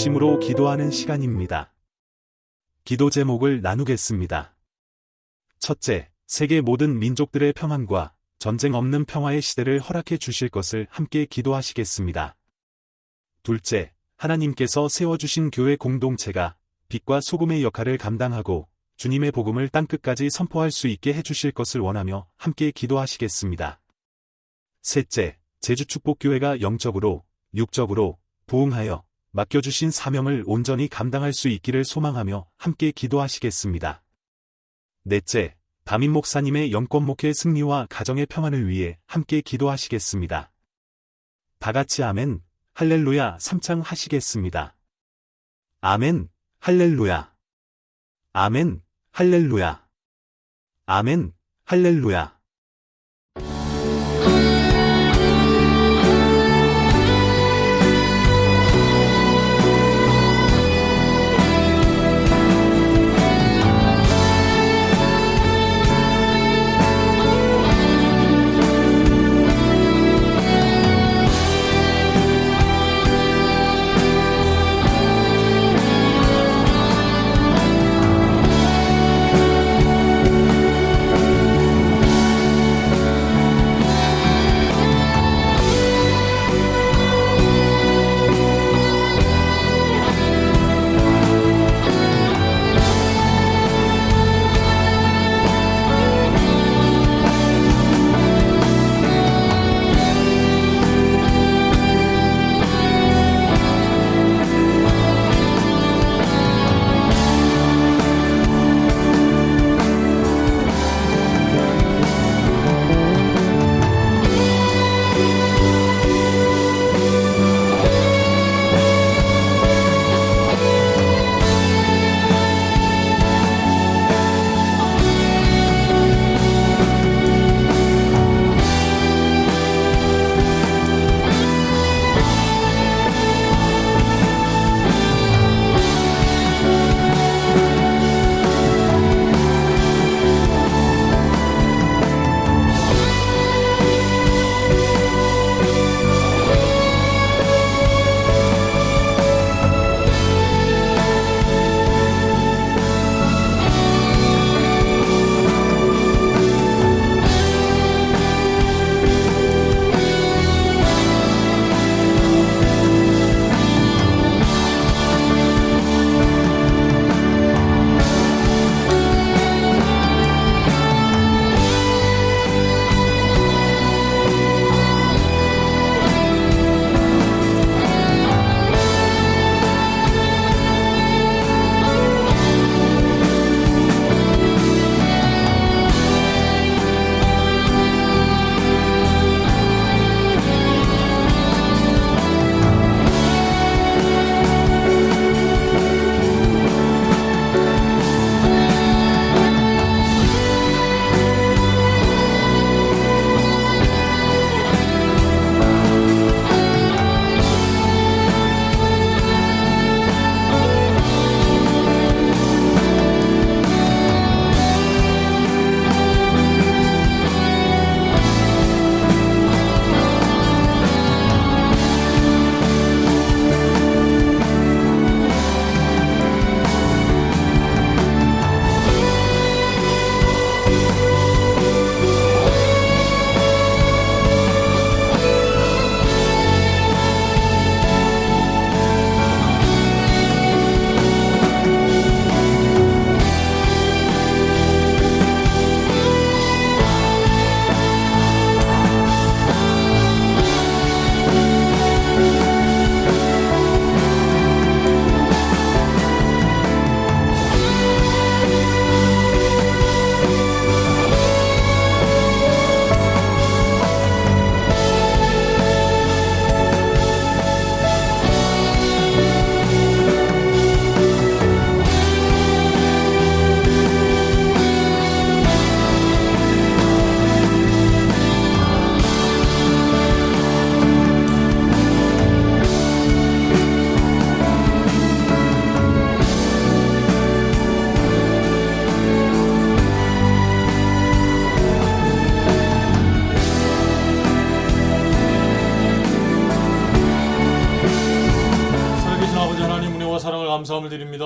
진심으로 기도하는 시간입니다. 기도 제목을 나누겠습니다. 첫째, 세계 모든 민족들의 평안과 전쟁 없는 평화의 시대를 허락해 주실 것을 함께 기도하시겠습니다. 둘째, 하나님께서 세워주신 교회 공동체가 빛과 소금의 역할을 감당하고 주님의 복음을 땅끝까지 선포할 수 있게 해주실 것을 원하며 함께 기도하시겠습니다. 셋째, 제주축복교회가 영적으로, 육적으로 부흥하여 맡겨주신 사명을 온전히 감당할 수 있기를 소망하며 함께 기도하시겠습니다. 넷째, 담임 목사님의 영권 목회 승리와 가정의 평안을 위해 함께 기도하시겠습니다. 다같이 아멘, 할렐루야 3창 하시겠습니다. 아멘, 할렐루야. 아멘, 할렐루야. 아멘, 할렐루야.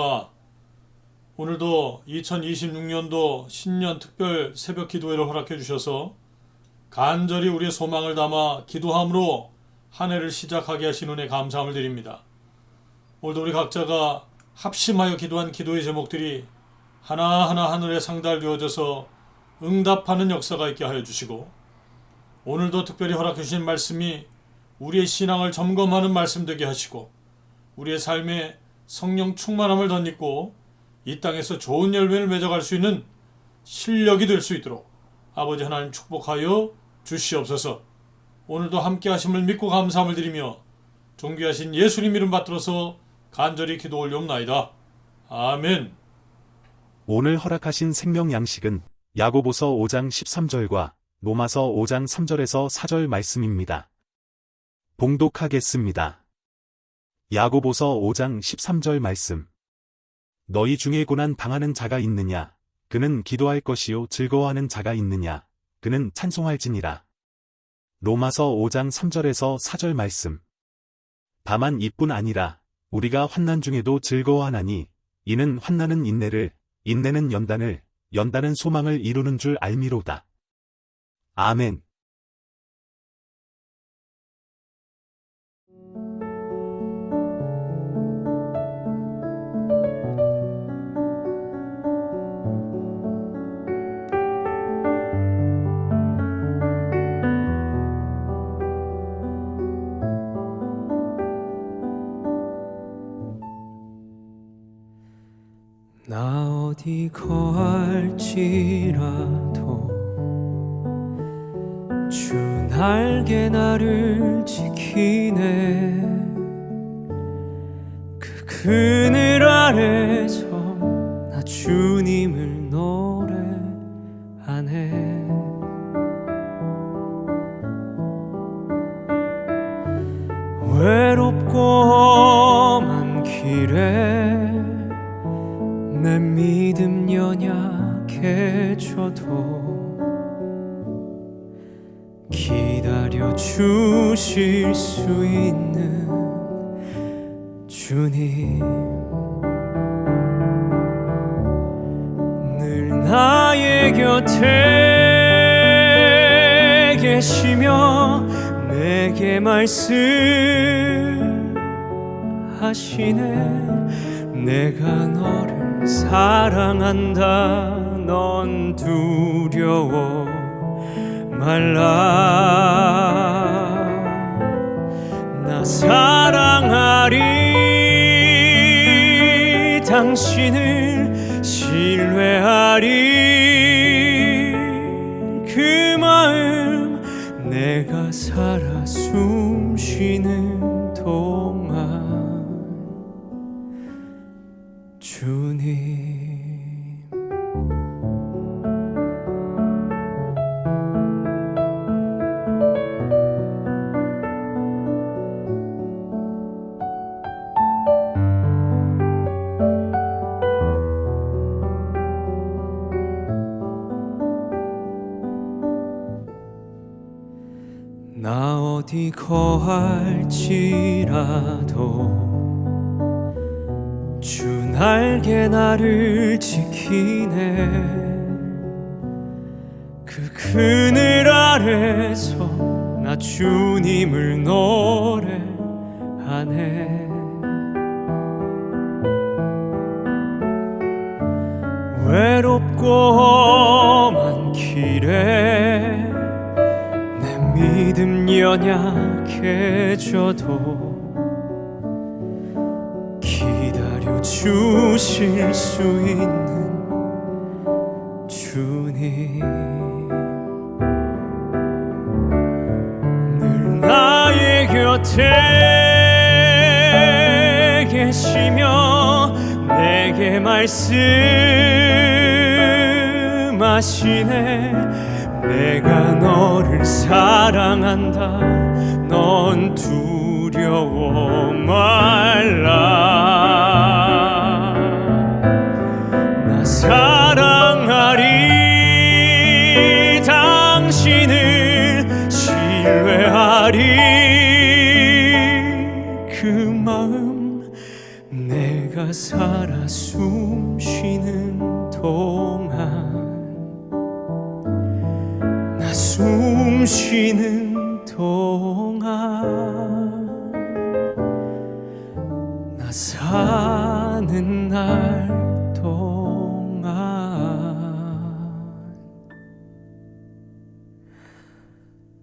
감사합니다. 오늘도 2026년도 신년 특별 새벽 기도회를 허락해 주셔서 간절히 우리의 소망을 담아 기도함으로 한 해를 시작하게 하신 은혜 감사함을 드립니다. 오늘도 우리 각자가 합심하여 기도한 기도의 제목들이 하나하나 하늘에 상달되어져서 응답하는 역사가 있게 하여 주시고, 오늘도 특별히 허락해 주신 말씀이 우리의 신앙을 점검하는 말씀 되게 하시고, 우리의 삶에 성령 충만함을 덧입고 이 땅에서 좋은 열매를 맺어갈 수 있는 실력이 될 수 있도록 아버지 하나님 축복하여 주시옵소서. 오늘도 함께 하심을 믿고 감사함을 드리며 존귀하신 예수님 이름 받들어서 간절히 기도 올려옵나이다. 아멘. 오늘 허락하신 생명 양식은 야고보서 5장 13절과 로마서 5장 3절에서 4절 말씀입니다. 봉독하겠습니다. 야고보서 5장 13절 말씀. 너희 중에 고난 당하는 자가 있느냐? 그는 기도할 것이요 즐거워하는 자가 있느냐? 그는 찬송할지니라. 로마서 5장 3절에서 4절 말씀. 다만 이뿐 아니라 우리가 환난 중에도 즐거워하나니 이는 환난은 인내를, 인내는 연단을, 연단은 소망을 이루는 줄 알미로다. 아멘. 나 어디 거할지라도 주 날개 나를 지키네. 그 그늘 아래서 나 주님을 노래하네. 외롭고 험한 길에 내 믿음 연약해져도 기다려 주실 수 있는 주님, 늘 나의 곁에 계시며 내게 말씀하시네. 내가 너를 사랑한다. 넌 두려워 말라. 나 사랑하리. 당신을 신뢰하리. 그 마음 내가 살아 숨쉬는 동안 주님. 나 어디 거할지라도 주 날개 나를 지키네. 그 그늘 아래서 나 주님을 노래하네. 외롭고 험한 길에 내 믿음 연약해져도 주실 수 있는 주님, 늘 나의 곁에 계시며 내게 말씀하시네. 내가 너를 사랑한다. 넌 두려워 말라. 사랑하리. 당신을 신뢰하리. 그 마음 내가 살아 숨 쉬는 동안 나 숨 쉬는 동안 나 사는 날 동안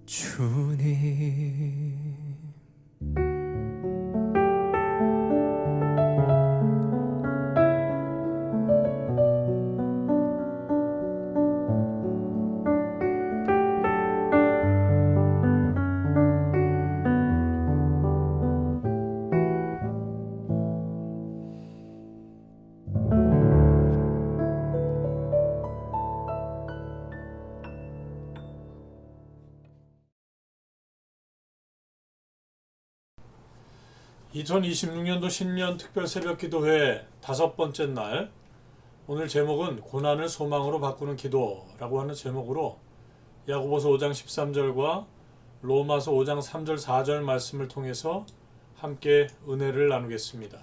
주님 (2026년도) 신년 특별 새벽기도회 5번째 날, 오늘 제목은 고난을 소망으로 바꾸는 기도라고 하는 제목으로 야고보서 5장 13절과 로마서 5장 3절 4절 말씀을 통해서 함께 은혜를 나누겠습니다.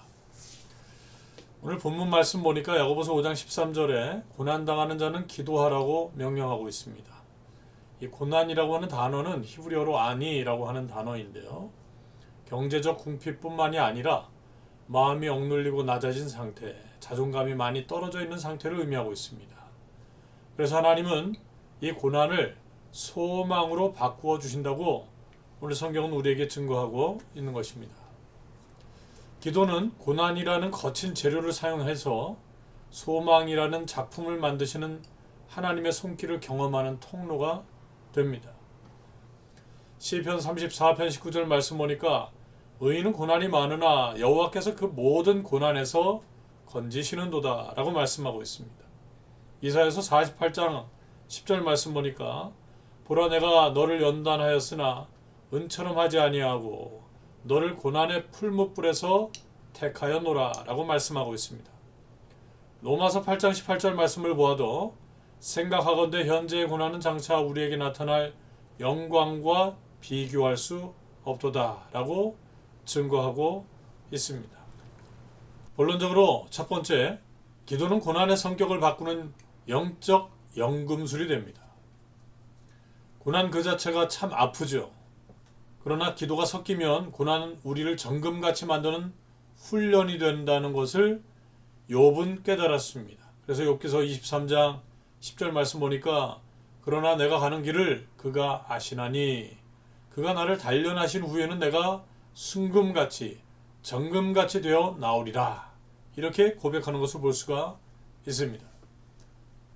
오늘 본문 말씀 보니까 야고보서 5장 13절에 고난당하는 자는 기도하라고 명령하고 있습니다. 이 고난이라고 하는 단어는 히브리어로 아니라고 하는 단어인데요, 경제적 궁핍뿐만이 아니라 마음이 억눌리고 낮아진 상태, 자존감이 많이 떨어져 있는 상태를 의미하고 있습니다. 그래서 하나님은 이 고난을 소망으로 바꾸어 주신다고 오늘 성경은 우리에게 증거하고 있는 것입니다. 기도는 고난이라는 거친 재료를 사용해서 소망이라는 작품을 만드시는 하나님의 손길을 경험하는 통로가 됩니다. 시편 34편 19절 말씀 보니까 의인은 고난이 많으나 여호와께서 그 모든 고난에서 건지시는도다 라고 말씀하고 있습니다. 이사야서 48장 10절 말씀 보니까 보라 내가 너를 연단하였으나 은처럼 하지 아니하고 너를 고난의 풀무불에서 택하여 노라 라고 말씀하고 있습니다. 로마서 8장 18절 말씀을 보아도 생각하건대 현재의 고난은 장차 우리에게 나타날 영광과 비교할 수 없도다 라고 증거하고 있습니다. 본론적으로 첫 번째, 기도는 고난의 성격을 바꾸는 영적 연금술이 됩니다. 고난 그 자체가 참 아프죠. 그러나 기도가 섞이면 고난은 우리를 정금같이 만드는 훈련이 된다는 것을 욥은 깨달았습니다. 그래서 욥기서 23장 10절 말씀 보니까 그러나 내가 가는 길을 그가 아시나니 그가 나를 단련하신 후에는 내가 순금같이 정금같이 되어 나오리라, 이렇게 고백하는 것을 볼 수가 있습니다.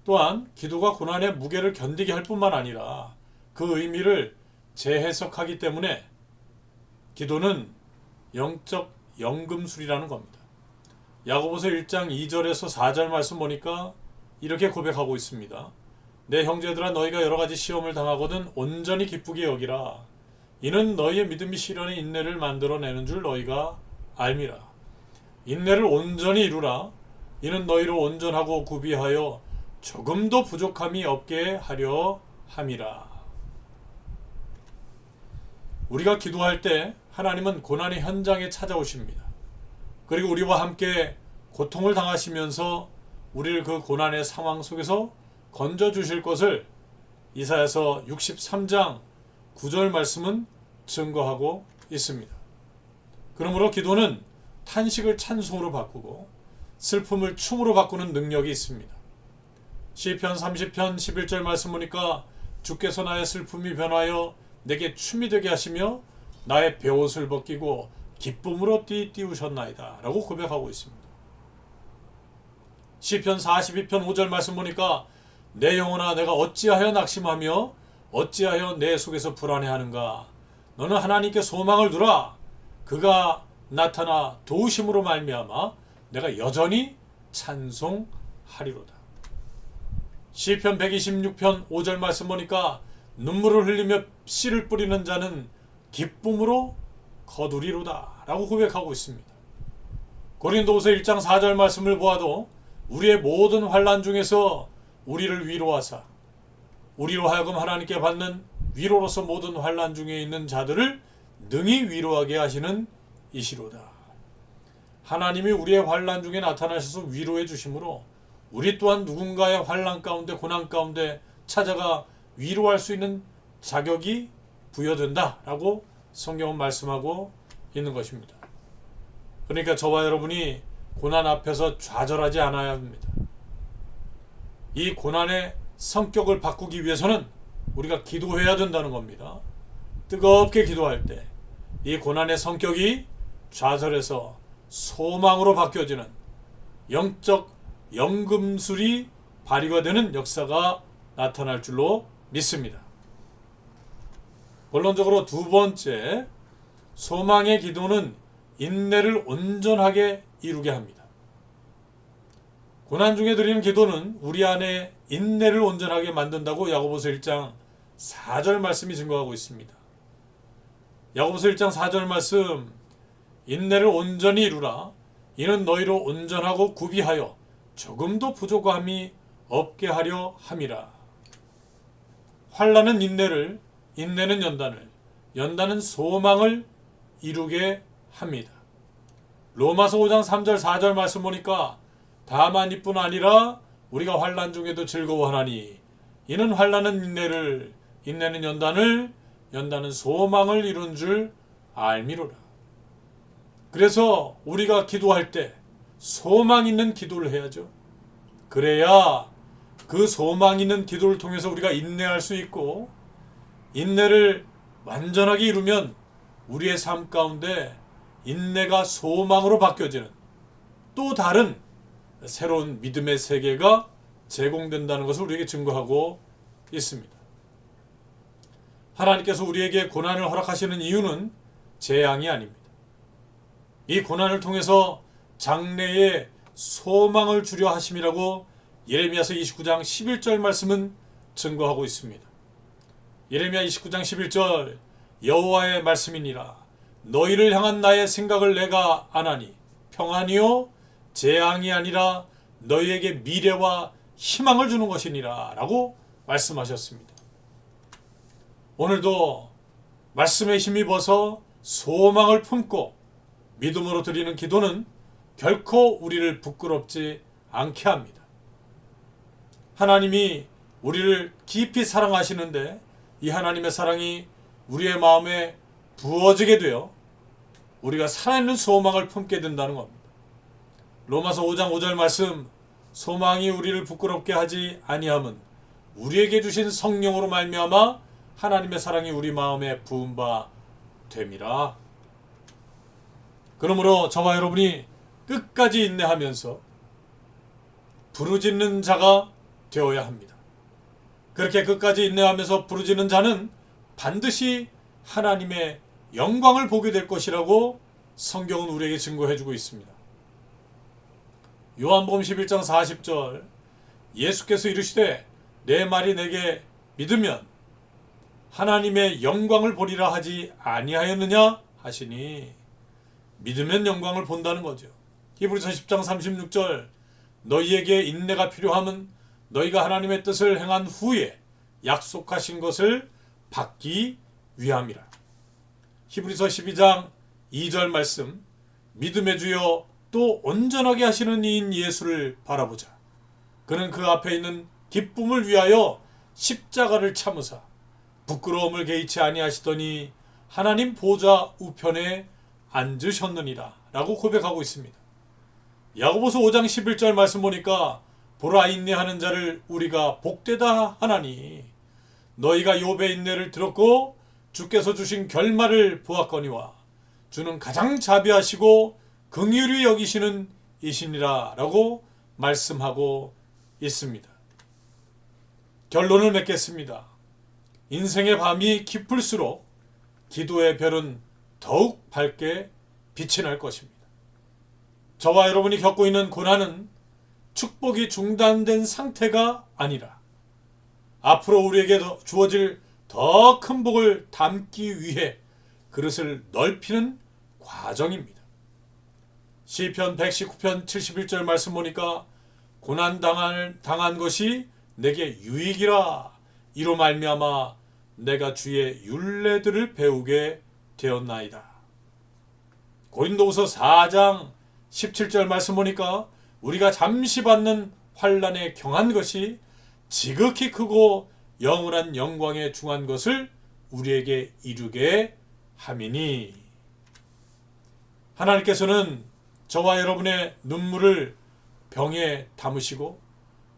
또한 기도가 고난의 무게를 견디게 할 뿐만 아니라 그 의미를 재해석하기 때문에 기도는 영적 연금술이라는 겁니다. 야고보서 1장 2절에서 4절 말씀 보니까 이렇게 고백하고 있습니다. 내 형제들아 너희가 여러가지 시험을 당하거든 온전히 기쁘게 여기라. 이는 너희의 믿음이 시련의 인내를 만들어내는 줄 너희가 알미라. 인내를 온전히 이루라. 이는 너희를 온전하고 구비하여 조금도 부족함이 없게 하려 함이라. 우리가 기도할 때 하나님은 고난의 현장에 찾아오십니다. 그리고 우리와 함께 고통을 당하시면서 우리를 그 고난의 상황 속에서 건져주실 것을 이사야서 63장 9절 말씀은 증거하고 있습니다. 그러므로 기도는 탄식을 찬송으로 바꾸고 슬픔을 춤으로 바꾸는 능력이 있습니다. 시편 30편 11절 말씀 보니까 주께서 나의 슬픔이 변하여 내게 춤이 되게 하시며 나의 베옷을 벗기고 기쁨으로 띄우셨나이다 라고 고백하고 있습니다. 시편 42편 5절 말씀 보니까 내 영혼아 내가 어찌하여 낙심하며 어찌하여 내 속에서 불안해하는가. 너는 하나님께 소망을 두라. 그가 나타나 도우심으로 말미암아 내가 여전히 찬송하리로다. 시편 126편 5절 말씀 보니까 눈물을 흘리며 씨를 뿌리는 자는 기쁨으로 거두리로다 라고 고백하고 있습니다. 고린도후서 1장 4절 말씀을 보아도 우리의 모든 환난 중에서 우리를 위로하사 우리로 하여금 하나님께 받는 위로로서 모든 환난 중에 있는 자들을 능히 위로하게 하시는 이시로다. 하나님이 우리의 환난 중에 나타나셔서 위로해 주심으로 우리 또한 누군가의 환난 가운데 고난 가운데 찾아가 위로할 수 있는 자격이 부여된다라고 성경은 말씀하고 있는 것입니다. 그러니까 저와 여러분이 고난 앞에서 좌절하지 않아야 합니다. 이 고난의 성격을 바꾸기 위해서는 우리가 기도해야 된다는 겁니다. 뜨겁게 기도할 때 이 고난의 성격이 좌절해서 소망으로 바뀌어지는 영적 연금술이 발휘가 되는 역사가 나타날 줄로 믿습니다. 본론적으로 두 번째, 소망의 기도는 인내를 온전하게 이루게 합니다. 고난 중에 드리는 기도는 우리 안에 인내를 온전하게 만든다고 야고보서 1장 4절 말씀이 증거하고 있습니다. 야고보서 1장 4절 말씀, 인내를 온전히 이루라. 이는 너희로 온전하고 구비하여 조금도 부족함이 없게 하려 함이라. 환난은 인내를, 인내는 연단을, 연단은 소망을 이루게 합니다. 로마서 5장 3절 4절 말씀 보니까 다만 이뿐 아니라 우리가 환난 중에도 즐거워하나니 이는 환난은 인내를, 인내는 연단을, 연단은 소망을 이룬 줄 알미로라. 그래서 우리가 기도할 때 소망 있는 기도를 해야죠. 그래야 그 소망 있는 기도를 통해서 우리가 인내할 수 있고, 인내를 완전하게 이루면 우리의 삶 가운데 인내가 소망으로 바뀌어지는 또 다른 새로운 믿음의 세계가 제공된다는 것을 우리에게 증거하고 있습니다. 하나님께서 우리에게 고난을 허락하시는 이유는 재앙이 아닙니다. 이 고난을 통해서 장래에 소망을 주려 하심이라고 예레미야서 29장 11절 말씀은 증거하고 있습니다. 예레미야 29장 11절, 여호와의 말씀이니라. 너희를 향한 나의 생각을 내가 아나니 평안이요 재앙이 아니라 너희에게 미래와 희망을 주는 것이니라 라고 말씀하셨습니다. 오늘도 말씀에 힘입어서 소망을 품고 믿음으로 드리는 기도는 결코 우리를 부끄럽지 않게 합니다. 하나님이 우리를 깊이 사랑하시는데 이 하나님의 사랑이 우리의 마음에 부어지게 되어 우리가 살아있는 소망을 품게 된다는 겁니다. 로마서 5장 5절 말씀, 소망이 우리를 부끄럽게 하지 아니함은 우리에게 주신 성령으로 말미암아 하나님의 사랑이 우리 마음에 부은 바 됨이라. 그러므로 저와 여러분이 끝까지 인내하면서 부르짖는 자가 되어야 합니다. 그렇게 끝까지 인내하면서 부르짖는 자는 반드시 하나님의 영광을 보게 될 것이라고 성경은 우리에게 증거해주고 있습니다. 요한복음 11장 40절, 예수께서 이르시되 내 말이 내게 믿으면 하나님의 영광을 보리라 하지 아니하였느냐 하시니, 믿으면 영광을 본다는 거죠. 히브리서 10장 36절, 너희에게 인내가 필요함은 너희가 하나님의 뜻을 행한 후에 약속하신 것을 받기 위함이라. 히브리서 12장 2절 말씀, 믿음의 주여 또 온전하게 하시는 이인 예수를 바라보자. 그는 그 앞에 있는 기쁨을 위하여 십자가를 참으사 부끄러움을 개의치 아니하시더니 하나님 보좌 우편에 앉으셨느니라 라고 고백하고 있습니다. 야고보서 5장 11절 말씀 보니까 보라 인내하는 자를 우리가 복되다 하나니 너희가 욥의 인내를 들었고 주께서 주신 결말을 보았거니와 주는 가장 자비하시고 긍휼히 여기시는 이시니라 라고 말씀하고 있습니다. 결론을 맺겠습니다. 인생의 밤이 깊을수록 기도의 별은 더욱 밝게 빛이 날 것입니다. 저와 여러분이 겪고 있는 고난은 축복이 중단된 상태가 아니라 앞으로 우리에게 주어질 더 큰 복을 담기 위해 그릇을 넓히는 과정입니다. 시편 119편 71절 말씀 보니까 고난 당한 것이 내게 유익이라. 이로 말미암아 내가 주의 율례들을 배우게 되었나이다. 고린도후서 4장 17절 말씀 보니까 우리가 잠시 받는 환난에 경한 것이 지극히 크고 영원한 영광에 중한 것을 우리에게 이루게 함이니. 하나님께서는 저와 여러분의 눈물을 병에 담으시고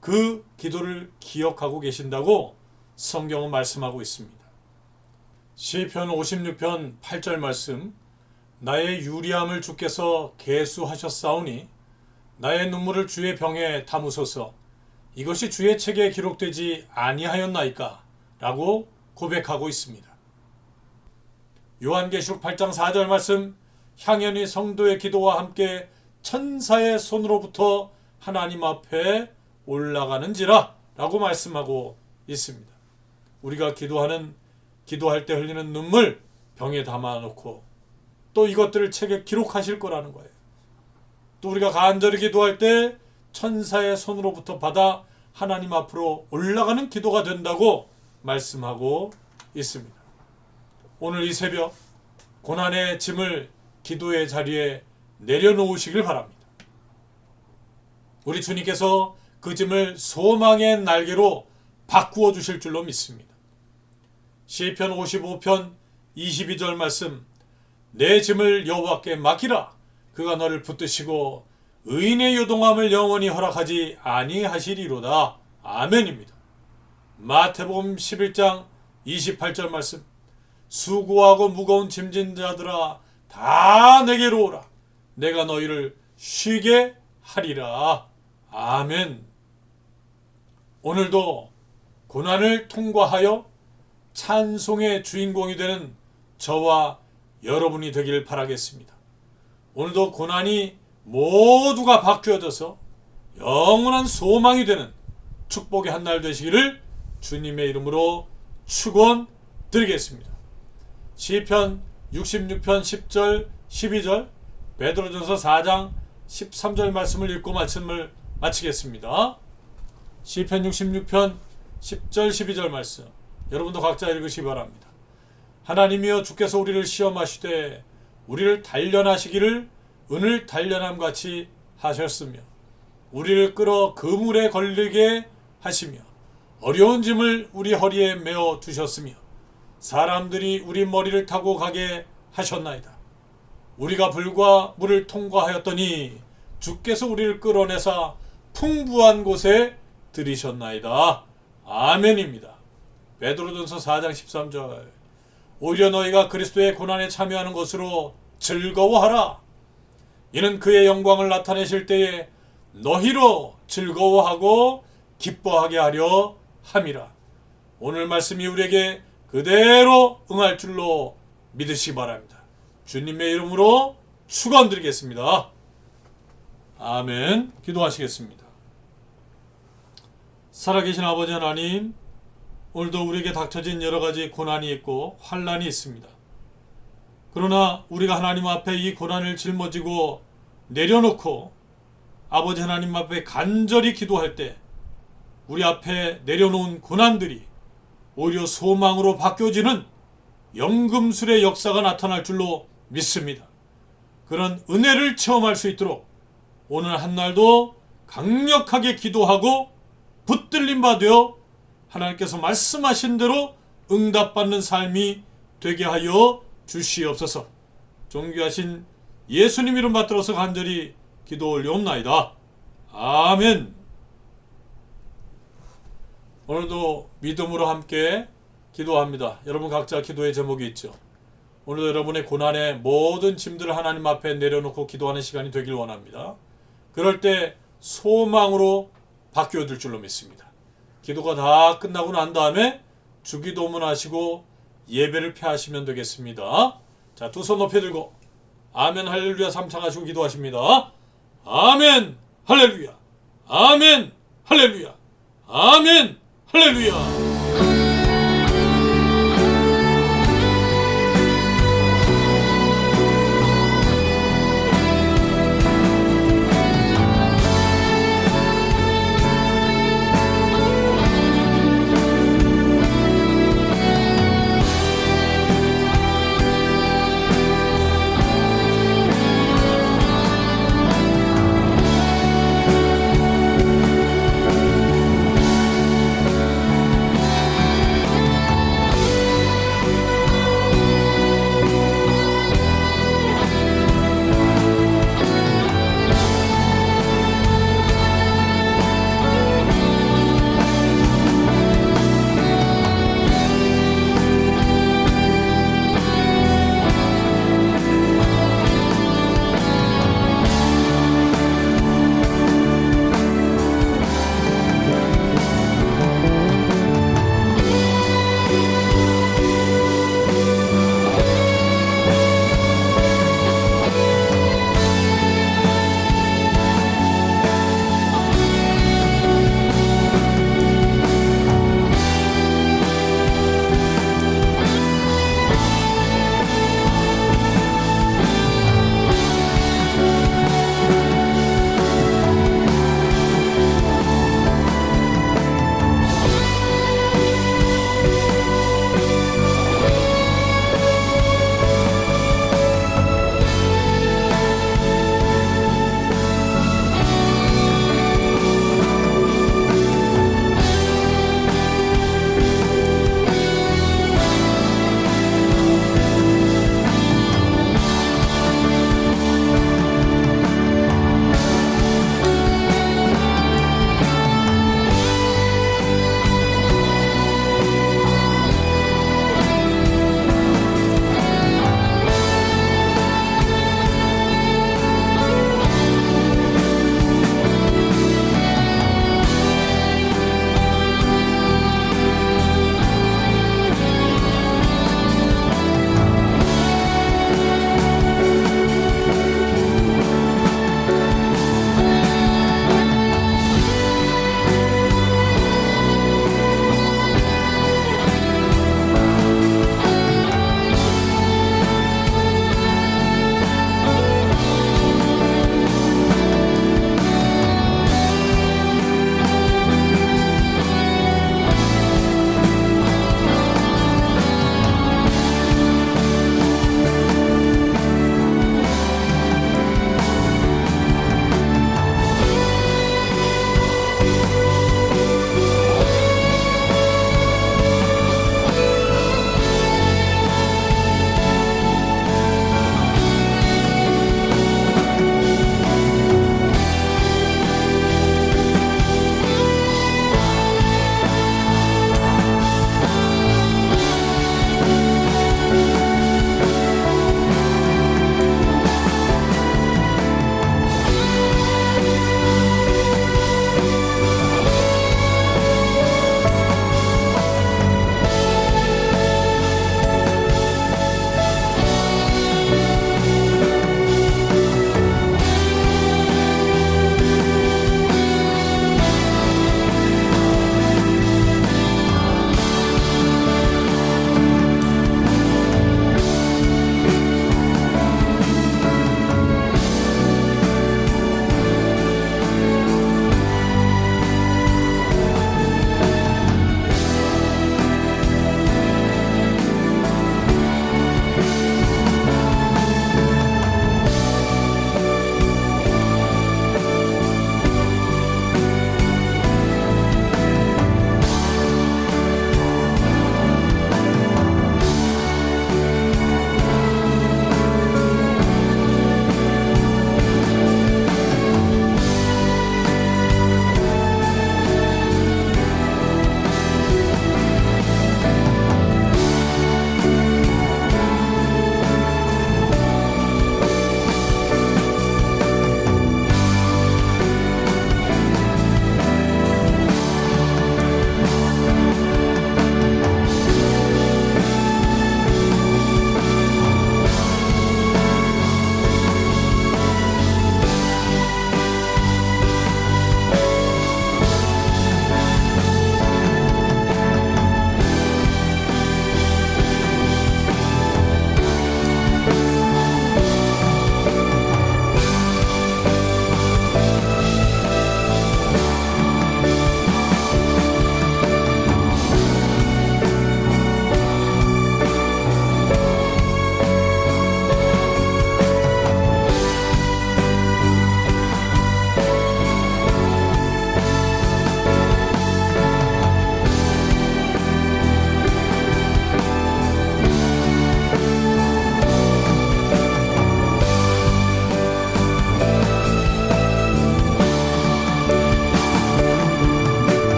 그 기도를 기억하고 계신다고 성경은 말씀하고 있습니다. 시편 56편 8절 말씀, 나의 유리함을 주께서 계수하셨사오니 나의 눈물을 주의 병에 담으소서. 이것이 주의 책에 기록되지 아니하였나이까? 라고 고백하고 있습니다. 요한계시록 8장 4절 말씀, 향연이 성도의 기도와 함께 천사의 손으로부터 하나님 앞에 올라가는지라 라고 말씀하고 있습니다. 우리가 기도할 때 흘리는 눈물 병에 담아놓고 또 이것들을 책에 기록하실 거라는 거예요. 또 우리가 간절히 기도할 때 천사의 손으로부터 받아 하나님 앞으로 올라가는 기도가 된다고 말씀하고 있습니다. 오늘 이 새벽 고난의 짐을 기도의 자리에 내려놓으시길 바랍니다. 우리 주님께서 그 짐을 소망의 날개로 바꾸어 주실 줄로 믿습니다. 시편 55편 22절 말씀, 내 짐을 여호와께 맡기라. 그가 너를 붙드시고 의인의 요동함을 영원히 허락하지 아니하시리로다. 아멘입니다. 마태복음 11장 28절 말씀, 수고하고 무거운 짐진 자들아 다 내게로 오라. 내가 너희를 쉬게 하리라. 아멘. 오늘도 고난을 통과하여 찬송의 주인공이 되는 저와 여러분이 되기를 바라겠습니다. 오늘도 고난이 모두가 바뀌어져서 영원한 소망이 되는 축복의 한날 되시기를 주님의 이름으로 축원드리겠습니다. 시편 66편 10절 12절 베드로전서 4장 13절 말씀을 읽고 말씀을 마치겠습니다. 시편 66편 10절 12절 말씀 여러분도 각자 읽으시기 바랍니다. 하나님이여 주께서 우리를 시험하시되 우리를 단련하시기를 은을 단련함같이 하셨으며 우리를 끌어 그물에 걸리게 하시며 어려운 짐을 우리 허리에 메어 두셨으며 사람들이 우리 머리를 타고 가게 하셨나이다. 우리가 불과 물을 통과하였더니 주께서 우리를 끌어내사 풍부한 곳에 들이셨나이다. 아멘입니다. 베드로전서 4장 13절 오히려 너희가 그리스도의 고난에 참여하는 것으로 즐거워하라. 이는 그의 영광을 나타내실 때에 너희로 즐거워하고 기뻐하게 하려 함이라. 오늘 말씀이 우리에게 그대로 응할 줄로 믿으시기 바랍니다. 주님의 이름으로 축원드리겠습니다. 아멘. 기도하시겠습니다. 살아계신 아버지 하나님, 오늘도 우리에게 닥쳐진 여러가지 고난이 있고 환난이 있습니다. 그러나 우리가 하나님 앞에 이 고난을 짊어지고 내려놓고 아버지 하나님 앞에 간절히 기도할 때 우리 앞에 내려놓은 고난들이 오히려 소망으로 바뀌어지는 연금술의 역사가 나타날 줄로 믿습니다. 그런 은혜를 체험할 수 있도록 오늘 한날도 강력하게 기도하고 붙들림 받아 하나님께서 말씀하신 대로 응답받는 삶이 되게 하여 주시옵소서. 존귀하신 예수님 이름 받들어서 간절히 기도 올려옵나이다. 아멘. 오늘도 믿음으로 함께 기도합니다. 여러분 각자 기도의 제목이 있죠. 오늘도 여러분의 고난의 모든 짐들을 하나님 앞에 내려놓고 기도하는 시간이 되길 원합니다. 그럴 때 소망으로 바뀌어질 줄로 믿습니다. 기도가 다 끝나고 난 다음에 주기도문 하시고 예배를 폐하시면 되겠습니다. 자, 두 손 높이 들고 아멘 할렐루야 삼창하시고 기도하십니다. 아멘 할렐루야 아멘 할렐루야 아멘 할렐루야.